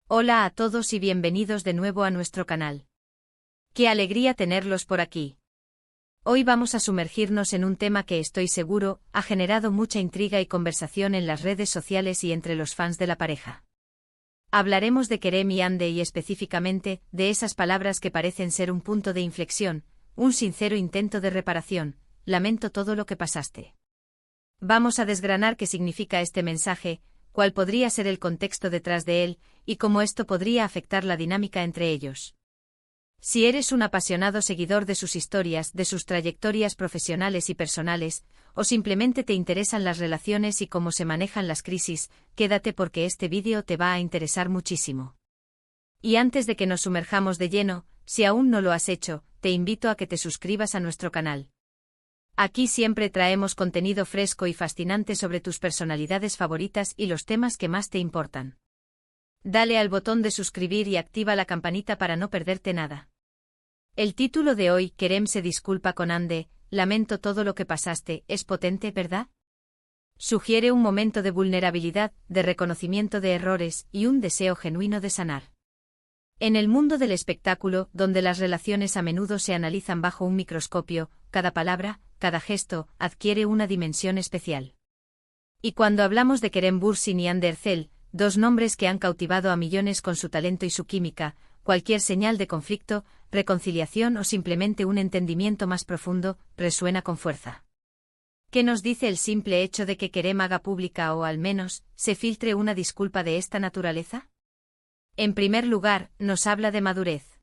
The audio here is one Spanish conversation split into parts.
Hola a todos y bienvenidos de nuevo a nuestro canal. ¡Qué alegría tenerlos por aquí! Hoy vamos a sumergirnos en un tema que estoy seguro ha generado mucha intriga y conversación en las redes sociales y entre los fans de la pareja. Hablaremos de Kerem y Hande y específicamente de esas palabras que parecen ser un punto de inflexión, un sincero intento de reparación. Lamento todo lo que pasaste. Vamos a desgranar qué significa este mensaje, cuál podría ser el contexto detrás de él, y cómo esto podría afectar la dinámica entre ellos. Si eres un apasionado seguidor de sus historias, de sus trayectorias profesionales y personales, o simplemente te interesan las relaciones y cómo se manejan las crisis, quédate porque este vídeo te va a interesar muchísimo. Y antes de que nos sumerjamos de lleno, si aún no lo has hecho, te invito a que te suscribas a nuestro canal. Aquí siempre traemos contenido fresco y fascinante sobre tus personalidades favoritas y los temas que más te importan. Dale al botón de suscribir y activa la campanita para no perderte nada. El título de hoy, Kerem se disculpa con Hande, lamento todo lo que pasaste, es potente, ¿verdad? Sugiere un momento de vulnerabilidad, de reconocimiento de errores y un deseo genuino de sanar. En el mundo del espectáculo, donde las relaciones a menudo se analizan bajo un microscopio, cada palabra, cada gesto, adquiere una dimensión especial. Y cuando hablamos de Kerem Bürsin y Hande Erçel, dos nombres que han cautivado a millones con su talento y su química, cualquier señal de conflicto, reconciliación o simplemente un entendimiento más profundo, resuena con fuerza. ¿Qué nos dice el simple hecho de que Kerem haga pública o al menos, se filtre una disculpa de esta naturaleza? En primer lugar, nos habla de madurez.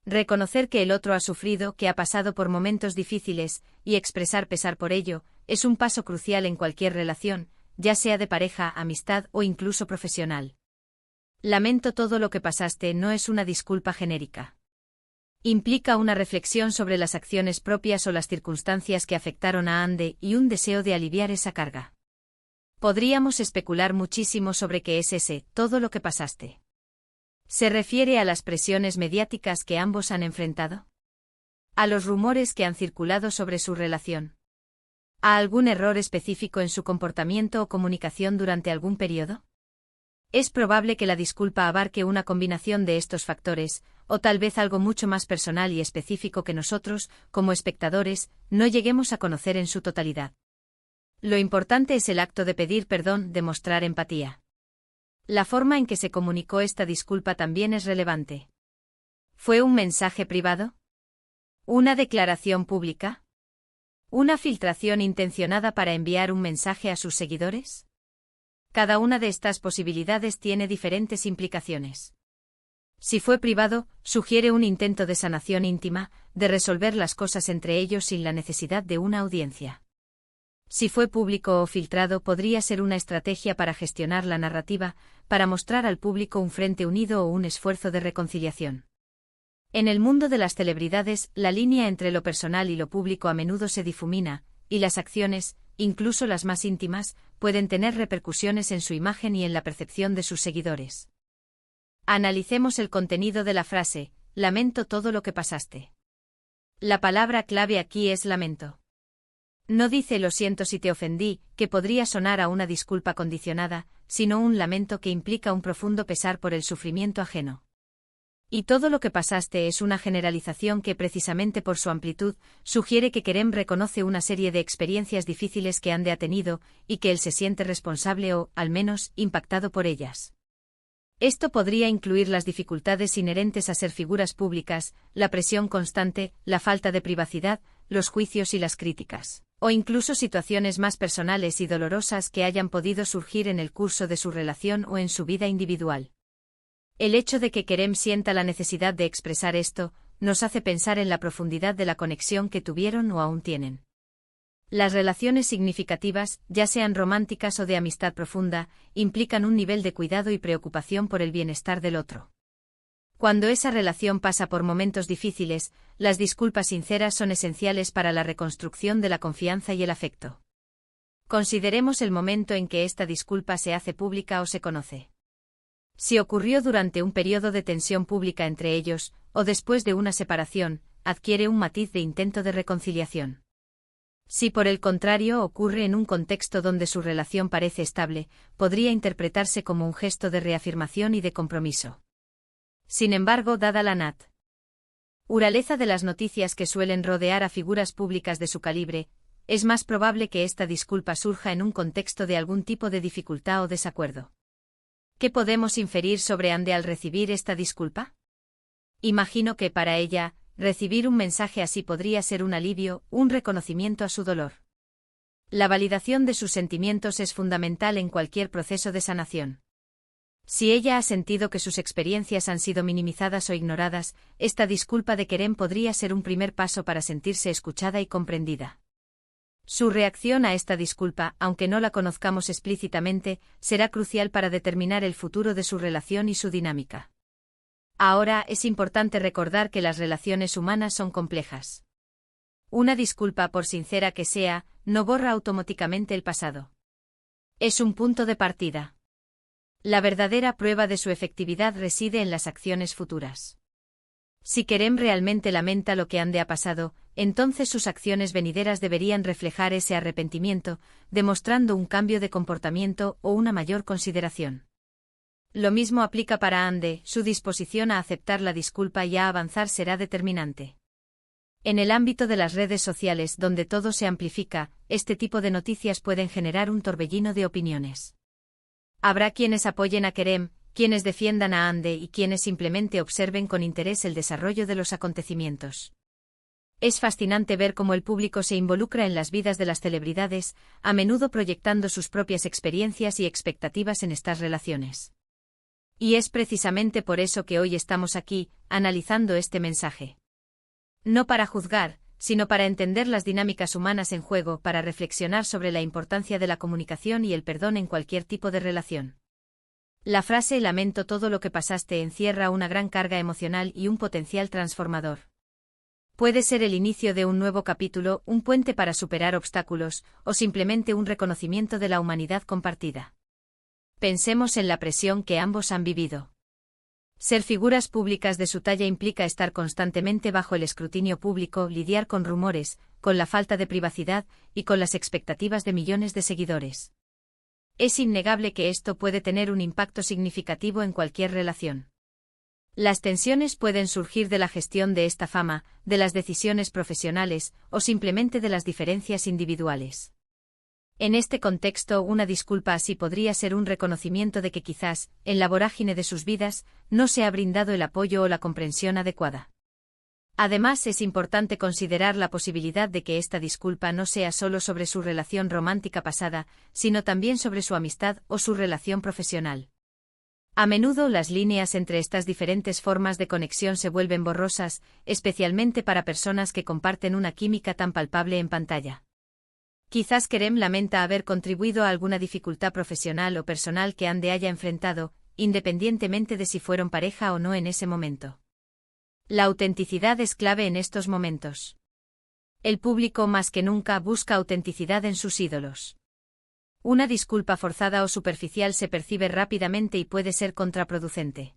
Reconocer que el otro ha sufrido, que ha pasado por momentos difíciles, y expresar pesar por ello, es un paso crucial en cualquier relación, ya sea de pareja, amistad o incluso profesional. Lamento todo lo que pasaste no es una disculpa genérica. Implica una reflexión sobre las acciones propias o las circunstancias que afectaron a Hande y un deseo de aliviar esa carga. Podríamos especular muchísimo sobre qué es ese, todo lo que pasaste. ¿Se refiere a las presiones mediáticas que ambos han enfrentado? ¿A los rumores que han circulado sobre su relación? ¿A algún error específico en su comportamiento o comunicación durante algún periodo? Es probable que la disculpa abarque una combinación de estos factores, o tal vez algo mucho más personal y específico que nosotros, como espectadores, no lleguemos a conocer en su totalidad. Lo importante es el acto de pedir perdón, de mostrar empatía. La forma en que se comunicó esta disculpa también es relevante. ¿Fue un mensaje privado? ¿Una declaración pública? ¿Una filtración intencionada para enviar un mensaje a sus seguidores? Cada una de estas posibilidades tiene diferentes implicaciones. Si fue privado, sugiere un intento de sanación íntima, de resolver las cosas entre ellos sin la necesidad de una audiencia. Si fue público o filtrado, podría ser una estrategia para gestionar la narrativa, para mostrar al público un frente unido o un esfuerzo de reconciliación. En el mundo de las celebridades, la línea entre lo personal y lo público a menudo se difumina, y las acciones, incluso las más íntimas, pueden tener repercusiones en su imagen y en la percepción de sus seguidores. Analicemos el contenido de la frase, lamento todo lo que pasaste. La palabra clave aquí es lamento. No dice lo siento si te ofendí, que podría sonar a una disculpa condicionada, sino un lamento que implica un profundo pesar por el sufrimiento ajeno. Y todo lo que pasaste es una generalización que precisamente por su amplitud, sugiere que Kerem reconoce una serie de experiencias difíciles que Hande ha tenido, y que él se siente responsable o, al menos, impactado por ellas. Esto podría incluir las dificultades inherentes a ser figuras públicas, la presión constante, la falta de privacidad, los juicios y las críticas, o incluso situaciones más personales y dolorosas que hayan podido surgir en el curso de su relación o en su vida individual. El hecho de que Kerem sienta la necesidad de expresar esto, nos hace pensar en la profundidad de la conexión que tuvieron o aún tienen. Las relaciones significativas, ya sean románticas o de amistad profunda, implican un nivel de cuidado y preocupación por el bienestar del otro. Cuando esa relación pasa por momentos difíciles, las disculpas sinceras son esenciales para la reconstrucción de la confianza y el afecto. Consideremos el momento en que esta disculpa se hace pública o se conoce. Si ocurrió durante un periodo de tensión pública entre ellos, o después de una separación, adquiere un matiz de intento de reconciliación. Si por el contrario ocurre en un contexto donde su relación parece estable, podría interpretarse como un gesto de reafirmación y de compromiso. Sin embargo, dada la naturaleza de las noticias que suelen rodear a figuras públicas de su calibre, es más probable que esta disculpa surja en un contexto de algún tipo de dificultad o desacuerdo. ¿Qué podemos inferir sobre Ande al recibir esta disculpa? Imagino que para ella, recibir un mensaje así podría ser un alivio, un reconocimiento a su dolor. La validación de sus sentimientos es fundamental en cualquier proceso de sanación. Si ella ha sentido que sus experiencias han sido minimizadas o ignoradas, esta disculpa de Kerem podría ser un primer paso para sentirse escuchada y comprendida. Su reacción a esta disculpa, aunque no la conozcamos explícitamente, será crucial para determinar el futuro de su relación y su dinámica. Ahora, es importante recordar que las relaciones humanas son complejas. Una disculpa, por sincera que sea, no borra automáticamente el pasado. Es un punto de partida. La verdadera prueba de su efectividad reside en las acciones futuras. Si Kerem realmente lamenta lo que Ande ha pasado, entonces sus acciones venideras deberían reflejar ese arrepentimiento, demostrando un cambio de comportamiento o una mayor consideración. Lo mismo aplica para Ande, su disposición a aceptar la disculpa y a avanzar será determinante. En el ámbito de las redes sociales, donde todo se amplifica, este tipo de noticias pueden generar un torbellino de opiniones. Habrá quienes apoyen a Kerem, quienes defiendan a Ande y quienes simplemente observen con interés el desarrollo de los acontecimientos. Es fascinante ver cómo el público se involucra en las vidas de las celebridades, a menudo proyectando sus propias experiencias y expectativas en estas relaciones. Y es precisamente por eso que hoy estamos aquí, analizando este mensaje. No para juzgar, sino para entender las dinámicas humanas en juego, para reflexionar sobre la importancia de la comunicación y el perdón en cualquier tipo de relación. La frase "lamento todo lo que pasaste" encierra una gran carga emocional y un potencial transformador. Puede ser el inicio de un nuevo capítulo, un puente para superar obstáculos, o simplemente un reconocimiento de la humanidad compartida. Pensemos en la presión que ambos han vivido. Ser figuras públicas de su talla implica estar constantemente bajo el escrutinio público, lidiar con rumores, con la falta de privacidad y con las expectativas de millones de seguidores. Es innegable que esto puede tener un impacto significativo en cualquier relación. Las tensiones pueden surgir de la gestión de esta fama, de las decisiones profesionales, o simplemente de las diferencias individuales. En este contexto, una disculpa así podría ser un reconocimiento de que quizás, en la vorágine de sus vidas, no se ha brindado el apoyo o la comprensión adecuada. Además, es importante considerar la posibilidad de que esta disculpa no sea solo sobre su relación romántica pasada, sino también sobre su amistad o su relación profesional. A menudo las líneas entre estas diferentes formas de conexión se vuelven borrosas, especialmente para personas que comparten una química tan palpable en pantalla. Quizás Kerem lamenta haber contribuido a alguna dificultad profesional o personal que Ande haya enfrentado, independientemente de si fueron pareja o no en ese momento. La autenticidad es clave en estos momentos. El público más que nunca busca autenticidad en sus ídolos. Una disculpa forzada o superficial se percibe rápidamente y puede ser contraproducente.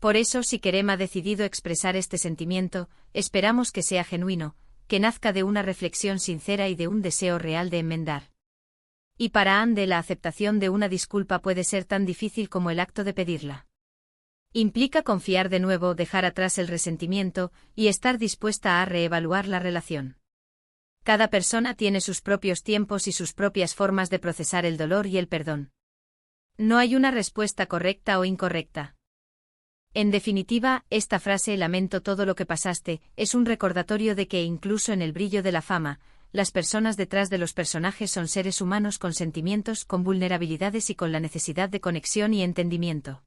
Por eso, si Kerem ha decidido expresar este sentimiento, esperamos que sea genuino, que nazca de una reflexión sincera y de un deseo real de enmendar. Y para Ande, la aceptación de una disculpa puede ser tan difícil como el acto de pedirla. Implica confiar de nuevo, dejar atrás el resentimiento y estar dispuesta a reevaluar la relación. Cada persona tiene sus propios tiempos y sus propias formas de procesar el dolor y el perdón. No hay una respuesta correcta o incorrecta. En definitiva, esta frase "lamento todo lo que pasaste" es un recordatorio de que incluso en el brillo de la fama, las personas detrás de los personajes son seres humanos con sentimientos, con vulnerabilidades y con la necesidad de conexión y entendimiento.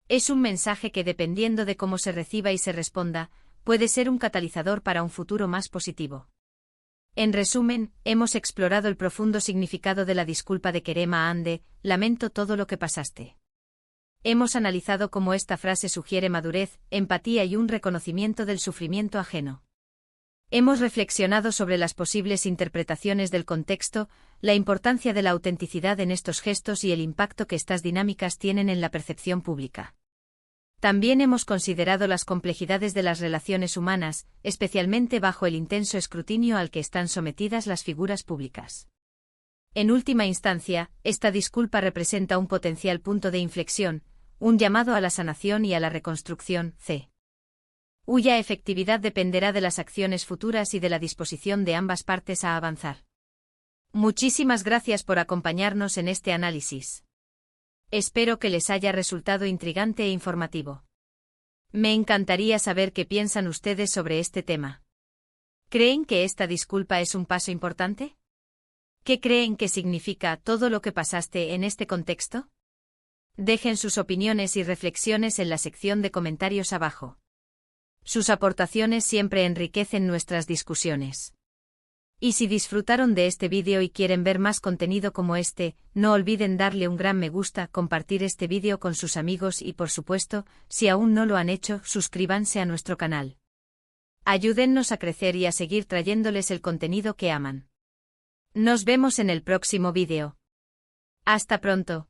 Es un mensaje que, dependiendo de cómo se reciba y se responda, puede ser un catalizador para un futuro más positivo. En resumen, hemos explorado el profundo significado de la disculpa de Kerem a Ande, "lamento todo lo que pasaste". Hemos analizado cómo esta frase sugiere madurez, empatía y un reconocimiento del sufrimiento ajeno. Hemos reflexionado sobre las posibles interpretaciones del contexto, la importancia de la autenticidad en estos gestos y el impacto que estas dinámicas tienen en la percepción pública. También hemos considerado las complejidades de las relaciones humanas, especialmente bajo el intenso escrutinio al que están sometidas las figuras públicas. En última instancia, esta disculpa representa un potencial punto de inflexión, un llamado a la sanación y a la reconstrucción, cuya efectividad dependerá de las acciones futuras y de la disposición de ambas partes a avanzar. Muchísimas gracias por acompañarnos en este análisis. Espero que les haya resultado intrigante e informativo. Me encantaría saber qué piensan ustedes sobre este tema. ¿Creen que esta disculpa es un paso importante? ¿Qué creen que significa todo lo que pasaste en este contexto? Dejen sus opiniones y reflexiones en la sección de comentarios abajo. Sus aportaciones siempre enriquecen nuestras discusiones. Y si disfrutaron de este vídeo y quieren ver más contenido como este, no olviden darle un gran me gusta, compartir este vídeo con sus amigos y por supuesto, si aún no lo han hecho, suscríbanse a nuestro canal. Ayúdennos a crecer y a seguir trayéndoles el contenido que aman. Nos vemos en el próximo vídeo. Hasta pronto.